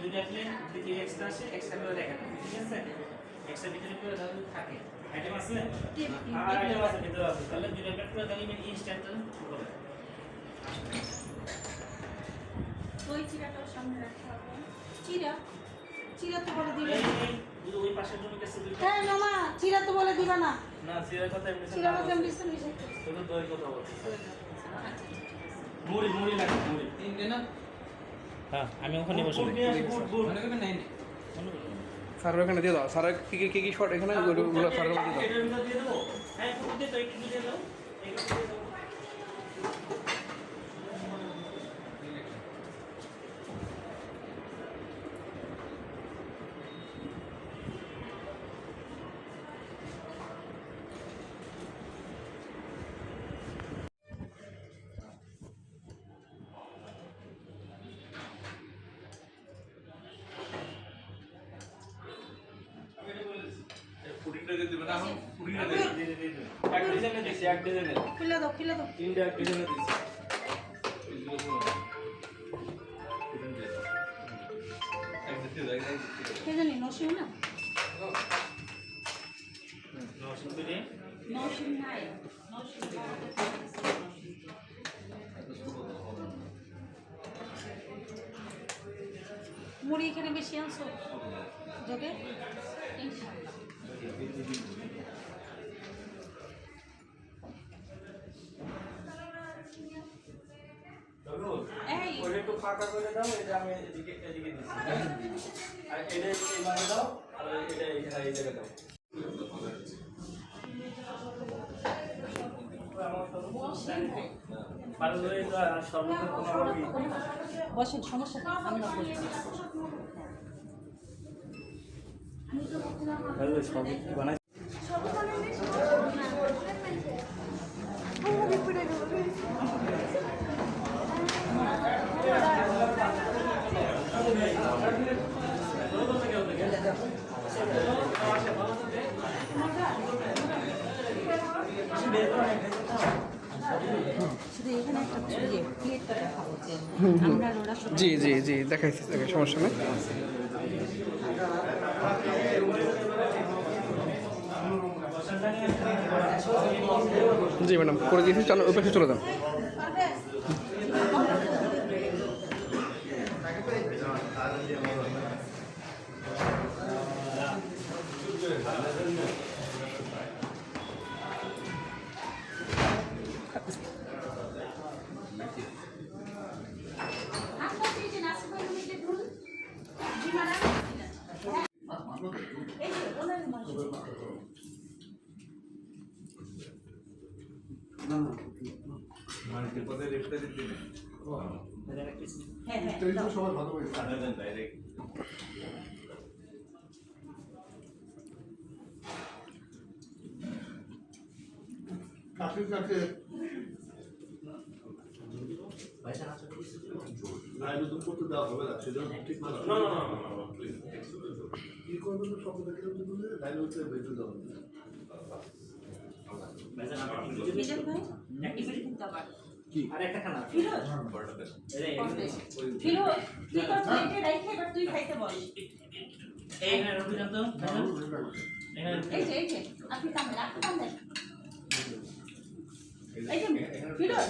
দুইটা প্লেন দ্বিতীয় এক্সট্রা আসে এক্সট্রা করে দেখেন ঠিক আছে এক্সট্রা ভিতরে করে দাও থাকে আইটেম আছে আর আইটেম আছে ভিতরে আছে তাহলে দুইটা প্লেট করে দিলে মানে ইনস্ট্যান্ট হবে ওই চিরাটাও সামনে রাখতে হবে চিরা চিরা তো বলে দিবে ওই পাশের জমি কাছে দুইটা হ্যাঁ মামা চিরা তো বলে দিবা না না চিরার কথা এমনি চিরা কথা এমনি শুনে শুধু দই কথা বলছি মুড়ি মুড়ি লাগে মুড়ি তিনটে না হ্যাঁ আমি ওখানে বসে মনে করবেন নাই স্যার ওখানে দিয়ে দাও স্যার কি শর্ট এখানে ওগুলো স্যার দিয়ে দাও এটার মধ্যে দিয়ে দেবো হ্যাঁ একটু দিয়ে দাও একটু দিয়ে দাও একটু দিয়ে দাও এক ডিজাইনে দিছি এক ডিজাইনে খুলে দাও তিনটা এক ডিজাইনে দিছি কে জানি নসিম না নসিম নাই নসিম মুড়ি এখানে বেশি আনছো যোগে ইনশাআল্লাহ এই ওটা একটু ফাঁকা করে দাও এটা আমি এদিকে দিচ্ছি আর এটা এই মানে দাও আর এটা এই জায়গায় দাও বসেন সমস্যা নেই আমরা বসছি জি জি জি দেখাইছি সমস্যা নেই জি ম্যাডাম করে দিয়েছি চলো ওই পাশে চলে যান সবাই ভালো কাছে কাছে আয়োজন করতে দেওয়া হবে না সেজন্য ঠিক না কি করবে তো শব্দ দেখে লাইন হচ্ছে বেঁচে দেওয়া হবে কি আর একটা খানা তুই খাইতে বল এই না রুটি দাও তো এই যে আপনি কাম দেন এই যে ফিরোজ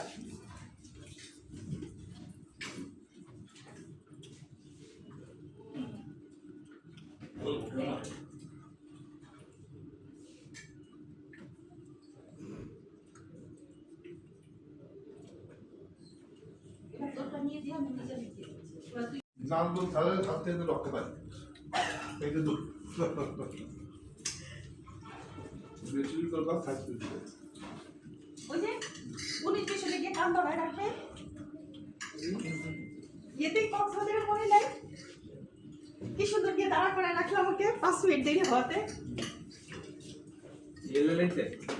নান্দন সালের হাত থেকে রক্ষা পাই এই তো দূর বেশি করবার থাকতে দিবে ওই যে উনি পেছনে গিয়ে কান ধরায় রাখবে এতেই কক্সবাজারের মনে নাই কি সুন্দর গিয়ে দাঁড়া করে রাখলো আমাকে 5 মিনিট দেরি হওয়াতে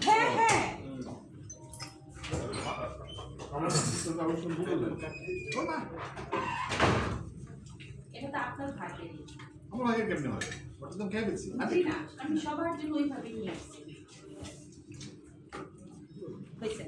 হ্যাঁ হ্যাঁ আমার তো আলোচনা বললেন এটা তো আপনার ভাগ্যে আমার আগে কেমনে হয় ওটা তো খেয়ে গেছি আমি সবার জন্য ওইভাবে নিয়ে আসছি হয়েছে